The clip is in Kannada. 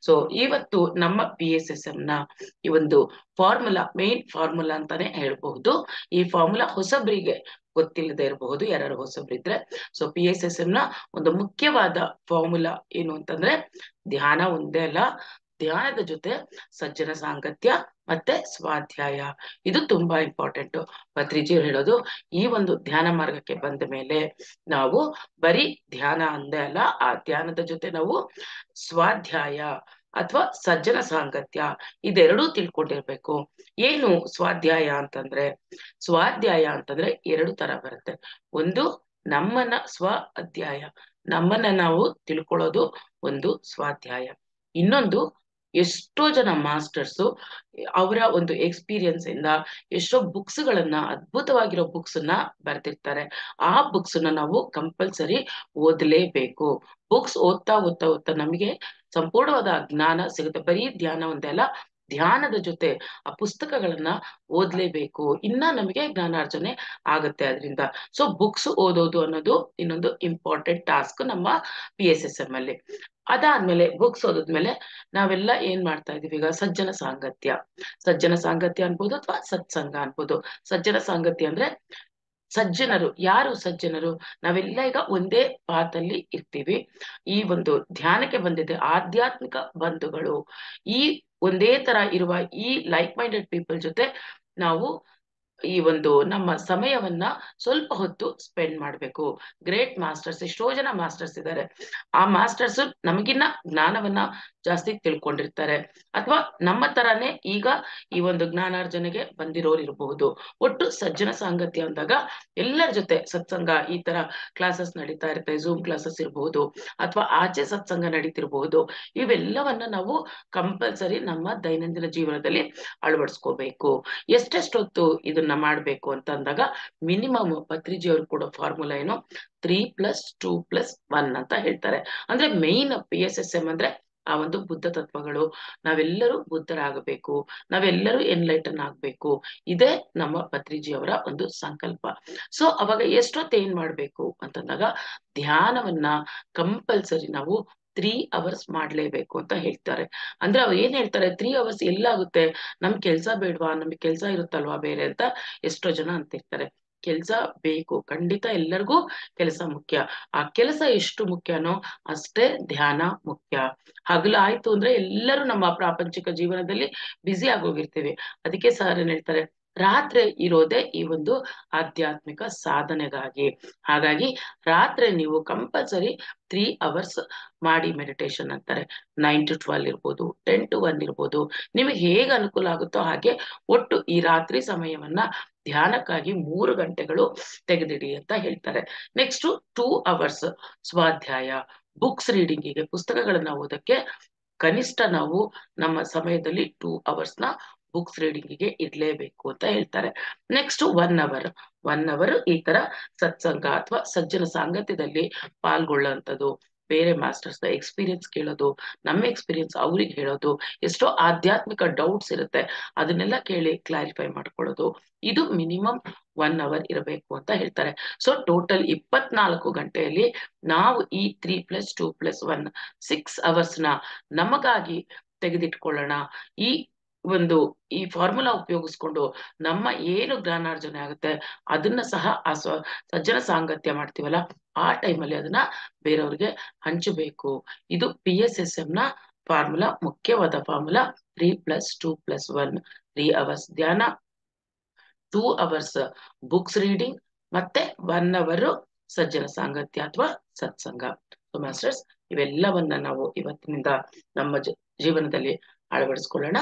ಸೊ ಇವತ್ತು ನಮ್ಮ PSSM ನ ಈ ಒಂದು ಫಾರ್ಮುಲಾ, ಮೇನ್ ಫಾರ್ಮುಲಾ ಅಂತಾನೆ ಹೇಳ್ಬಹುದು. ಈ ಫಾರ್ಮುಲಾ ಹೊಸಬ್ರಿಗೆ ಗೊತ್ತಿಲ್ಲದೆ ಇರಬಹುದು, ಯಾರು ಹೊಸಬ್ರಿದ್ರೆ. ಸೊ PSSM ನ ಒಂದು ಮುಖ್ಯವಾದ ಫಾರ್ಮುಲಾ ಏನು ಅಂತಂದ್ರೆ, ಧ್ಯಾನ ಒಂದೇ ಅಲ್ಲ, ಧ್ಯಾನದ ಜೊತೆ ಸಜ್ಜನ ಸಾಂಗತ್ಯ ಮತ್ತೆ ಸ್ವಾಧ್ಯಾಯ. ಇದು ತುಂಬಾ ಇಂಪಾರ್ಟೆಂಟ್. ಪತ್ರಿಜಿಯವರು ಹೇಳೋದು, ಈ ಒಂದು ಧ್ಯಾನ ಮಾರ್ಗಕ್ಕೆ ಬಂದ ಮೇಲೆ ನಾವು ಬರೀ ಧ್ಯಾನ ಅಂದೇ ಅಲ್ಲ, ಆ ಧ್ಯಾನದ ಜೊತೆ ನಾವು ಸ್ವಾಧ್ಯಾಯ ಅಥವಾ ಸಜ್ಜನ ಸಾಂಗತ್ಯ ಇದೆರಡೂ ತಿಳ್ಕೊಂಡಿರ್ಬೇಕು. ಏನು ಸ್ವಾಧ್ಯಾಯ ಅಂತಂದ್ರೆ, ಸ್ವಾಧ್ಯಾಯ ಅಂತಂದ್ರೆ ಎರಡು ತರ ಬರುತ್ತೆ. ಒಂದು ನಮ್ಮನ್ನ ಸ್ವ ಅಧ್ಯಾಯ, ನಮ್ಮನ್ನ ನಾವು ತಿಳ್ಕೊಳ್ಳೋದು ಒಂದು ಸ್ವಾಧ್ಯಾಯ. ಇನ್ನೊಂದು, ಎಷ್ಟೋ ಜನ ಮಾಸ್ಟರ್ಸು ಅವರ ಒಂದು ಎಕ್ಸ್ಪೀರಿಯನ್ಸ್ ಇಂದ ಎಷ್ಟೋ ಬುಕ್ಸ್ ಗಳನ್ನ, ಅದ್ಭುತವಾಗಿರೋ ಬುಕ್ಸ್ ನ ಬರ್ದಿರ್ತಾರೆ. ಆ ಬುಕ್ಸ್ ನಾವು ಕಂಪಲ್ಸರಿ ಓದಲೇಬೇಕು. ಬುಕ್ಸ್ ಓದ್ತಾ ಓದ್ತಾ ಓದ್ತಾ ನಮಗೆ ಸಂಪೂರ್ಣವಾದ ಜ್ಞಾನ ಸಿಗುತ್ತೆ. ಬರೀ ಧ್ಯಾನ ಒಂದೇ ಅಲ್ಲ, ಧ್ಯಾನದ ಜೊತೆ ಆ ಪುಸ್ತಕಗಳನ್ನ ಓದ್ಲೇಬೇಕು, ಇನ್ನ ನಮಗೆ ಜ್ಞಾನಾರ್ಜನೆ ಆಗತ್ತೆ ಅದರಿಂದ. ಸೊ ಬುಕ್ಸ್ ಓದೋದು ಅನ್ನೋದು ಇನ್ನೊಂದು ಇಂಪಾರ್ಟೆಂಟ್ ಟಾಸ್ಕ್ ನಮ್ಮ PSSM ಅಲ್ಲಿ. ಅದಾದ್ಮೇಲೆ ಬುಕ್ಸ್ ಓದಿದ್ಮೇಲೆ ನಾವೆಲ್ಲ ಏನ್ ಮಾಡ್ತಾ ಇದೀವಿ ಈಗ, ಸಜ್ಜನ ಸಾಂಗತ್ಯ. ಸಜ್ಜನ ಸಾಂಗತ್ಯ ಅನ್ಬೋದು ಅಥವಾ ಸತ್ಸಂಗ ಅನ್ಬೋದು. ಸಜ್ಜನ ಸಾಂಗತ್ಯ ಅಂದ್ರೆ ಸಜ್ಜನರು. ಯಾರು ಸಜ್ಜನರು? ನಾವೆಲ್ಲ ಈಗ ಒಂದೇ ಪಾತಲ್ಲಿ ಇರ್ತೀವಿ. ಈ ಒಂದು ಧ್ಯಾನಕ್ಕೆ ಬಂದಿದೆ ಆಧ್ಯಾತ್ಮಿಕ ಬಂಧುಗಳು. ಈ ಒಂದೇ ತರ ಇರುವ ಈ ಲೈಕ್ ಮೈಂಡೆಡ್ ಪೀಪಲ್ ಜೊತೆ ನಾವು ಈ ಒಂದು ನಮ್ಮ ಸಮಯವನ್ನ ಸ್ವಲ್ಪ ಹೊತ್ತು ಸ್ಪೆಂಡ್ ಮಾಡ್ಬೇಕು. ಗ್ರೇಟ್ ಮಾಸ್ಟರ್ಸ್, ಎಷ್ಟೋ ಜನ ಮಾಸ್ಟರ್ಸ್ ಇದ್ದಾರೆ. ಆ ಮಾಸ್ಟರ್ಸ್ ನಮಗಿನ್ನ ಜ್ಞಾನವನ್ನ ಜಾಸ್ತಿ ತಿಳ್ಕೊಂಡಿರ್ತಾರೆ, ಅಥವಾ ನಮ್ಮ ತರಾನೇ ಈಗ ಈ ಒಂದು ಜ್ಞಾನಾರ್ಜನೆಗೆ ಬಂದಿರೋರು ಇರಬಹುದು. ಒಟ್ಟು ಸಜ್ಜನ ಸಾಂಗತ್ಯ ಅಂದಾಗ ಎಲ್ಲರ ಜೊತೆ ಸತ್ಸಂಗ, ಈ ತರ ಕ್ಲಾಸಸ್ ನಡೀತಾ ಇರುತ್ತೆ, ಝೂಮ್ ಕ್ಲಾಸಸ್ ಇರಬಹುದು ಅಥವಾ ಆಚೆ ಸತ್ಸಂಗ ನಡೀತಿರ್ಬಹುದು. ಇವೆಲ್ಲವನ್ನ ನಾವು ಕಂಪಲ್ಸರಿ ನಮ್ಮ ದೈನಂದಿನ ಜೀವನದಲ್ಲಿ ಅಳವಡಿಸ್ಕೋಬೇಕು. ಎಷ್ಟೆಷ್ಟೊತ್ತು ಇದನ್ನ ಮಾಡ್ಬೇಕು ಅಂತ ಅಂದಾಗ, ಮಿನಿಮಮ್ ಪತ್ರಿಜಿಯವರು ಕೊಡೋ ಫಾರ್ಮುಲಾ ಏನು, 3+2+1 ಅಂತ ಹೇಳ್ತಾರೆ. ಅಂದ್ರೆ ಮೇನ್ PSSM ಅಂದ್ರೆ ಆ ಒಂದು ಬುದ್ಧ ತತ್ವಗಳು. ನಾವೆಲ್ಲರೂ ಬುದ್ಧರಾಗಬೇಕು, ನಾವೆಲ್ಲರೂ ಎನ್ಲೈಟನ್ ಆಗ್ಬೇಕು, ಇದೇ ನಮ್ಮ ಪತ್ರಿಜಿಯವರ ಒಂದು ಸಂಕಲ್ಪ. ಸೊ ಅವಾಗ ಎಷ್ಟೊತ್ತು ಏನ್ ಮಾಡ್ಬೇಕು ಅಂತಂದಾಗ, ಧ್ಯಾನವನ್ನ ಕಂಪಲ್ಸರಿ ನಾವು 3 ಅವರ್ಸ್ ಮಾಡ್ಲೇಬೇಕು ಅಂತ ಹೇಳ್ತಾರೆ. ಅಂದ್ರೆ ಅವ್ರು ಏನ್ ಹೇಳ್ತಾರೆ, 3 ಅವರ್ಸ್ ಎಲ್ಲಾಗುತ್ತೆ, ನಮ್ ಕೆಲ್ಸ ಬೇಡ್ವಾ, ನಮ್ಗೆ ಕೆಲ್ಸ ಇರುತ್ತಲ್ವಾ ಬೇರೆ ಅಂತ ಎಷ್ಟೋ ಜನ ಅಂತಿರ್ತಾರೆ. ಕೆಲ್ಸ ಬೇಕು, ಖಂಡಿತ ಎಲ್ಲರಿಗೂ ಕೆಲಸ ಮುಖ್ಯ. ಆ ಕೆಲಸ ಎಷ್ಟು ಮುಖ್ಯನೋ ಅಷ್ಟೇ ಧ್ಯಾನ ಮುಖ್ಯ. ಹಗಲಾಯ್ತು ಅಂದ್ರೆ ಎಲ್ಲರೂ ನಮ್ಮ ಪ್ರಾಪಂಚಿಕ ಜೀವನದಲ್ಲಿ ಬ್ಯುಸಿ ಆಗೋಗಿರ್ತೀವಿ. ಅದಕ್ಕೆ ಸರ್ ಏನ್ ಹೇಳ್ತಾರೆ, ರಾತ್ರಿ ಇರೋದೇ ಈ ಒಂದು ಆಧ್ಯಾತ್ಮಿಕ ಸಾಧನೆಗಾಗಿ. ಹಾಗಾಗಿ ರಾತ್ರಿ ನೀವು ಕಂಪಲ್ಸರಿ 3 ಅವರ್ಸ್ ಮಾಡಿ ಮೆಡಿಟೇಷನ್ ಅಂತಾರೆ. 9 to 12 ಇರ್ಬೋದು, 10 to 1 ಇರ್ಬೋದು, ನಿಮಗೆ ಹೇಗೆ ಅನುಕೂಲ ಆಗುತ್ತೋ ಹಾಗೆ ಒಟ್ಟು ಈ ರಾತ್ರಿ ಸಮಯವನ್ನ ಧ್ಯಾನಕ್ಕಾಗಿ 3 ಗಂಟೆಗಳು ತೆಗೆದಿಡಿ ಅಂತ ಹೇಳ್ತಾರೆ. ನೆಕ್ಸ್ಟ್ 2 ಅವರ್ಸ್ ಸ್ವಾಧ್ಯಾಯ, ಬುಕ್ಸ್ ರೀಡಿಂಗಿಗೆ, ಪುಸ್ತಕಗಳನ್ನ ಓದಕ್ಕೆ ಕನಿಷ್ಠ ನಾವು ನಮ್ಮ ಸಮಯದಲ್ಲಿ 2 ಅವರ್ಸ್ನ ಬುಕ್ಸ್ ರೀಡಿಂಗಿಗೆ ಇಡ್ಲೇಬೇಕು ಅಂತ ಹೇಳ್ತಾರೆ. ನೆಕ್ಸ್ಟ್ 1 ಅವರ್ ಈ ತರ ಸತ್ಸಂಗ ಅಥವಾ ಸಜ್ಜನ ಸಾಂಗತ್ಯದಲ್ಲಿ ಪಾಲ್ಗೊಳ್ಳುವಂಥದ್ದು, ಬೇರೆ ಮಾಸ್ಟರ್ಸ್ ಎಕ್ಸ್ಪೀರಿಯನ್ಸ್ ಕೇಳೋದು, ನಮ್ಮ ಎಕ್ಸ್ಪೀರಿಯನ್ಸ್ ಅವ್ರಿಗೆ ಹೇಳೋದು, ಎಷ್ಟೋ ಆಧ್ಯಾತ್ಮಿಕ ಡೌಟ್ಸ್ ಇರುತ್ತೆ ಅದನ್ನೆಲ್ಲ ಕೇಳಿ ಕ್ಲಾರಿಫೈ ಮಾಡ್ಕೊಳ್ಳೋದು, ಇದು ಮಿನಿಮಮ್ 1 ಅವರ್ ಇರಬೇಕು ಅಂತ ಹೇಳ್ತಾರೆ. ಸೊ ಟೋಟಲ್ 24 ಗಂಟೆಯಲ್ಲಿ ನಾವು ಈ 3+2+1 6 ಅವರ್ಸ್ನ ನಮಗಾಗಿ ತೆಗೆದಿಟ್ಕೊಳ್ಳೋಣ. ಈ ಒಂದು ಈ ಫಾರ್ಮುಲಾ ಉಪಯೋಗಿಸ್ಕೊಂಡು ನಮ್ಮ ಏನು ಜ್ಞಾನಾರ್ಜನೆ ಆಗುತ್ತೆ ಅದನ್ನ ಸಹ ಆ ಸಜ್ಜನ ಸಾಂಗತ್ಯ ಮಾಡ್ತೀವಲ್ಲ ಆ ಟೈಮಲ್ಲಿ ಅದನ್ನ ಬೇರೆಯವ್ರಿಗೆ ಹಂಚಬೇಕು. ಇದು PSSM ನ ಫಾರ್ಮುಲಾ, ಮುಖ್ಯವಾದ ಫಾರ್ಮುಲಾ. 3+2+1, 3 ಅವರ್ಸ್ ಧ್ಯಾನ, 2 ಅವರ್ಸ್ ಬುಕ್ಸ್ ರೀಡಿಂಗ್, ಮತ್ತೆ 1 ಅವರ್ ಸಜ್ಜನ ಸಾಂಗತ್ಯ ಅಥವಾ ಸತ್ಸಂಗ. ಸೊ ಮಾಸ್ಟರ್ಸ್, ಇವೆಲ್ಲವನ್ನ ನಾವು ಇವತ್ತಿನಿಂದ ನಮ್ಮ ಜೀವನದಲ್ಲಿ ಅಳವಡಿಸ್ಕೊಳ್ಳೋಣ.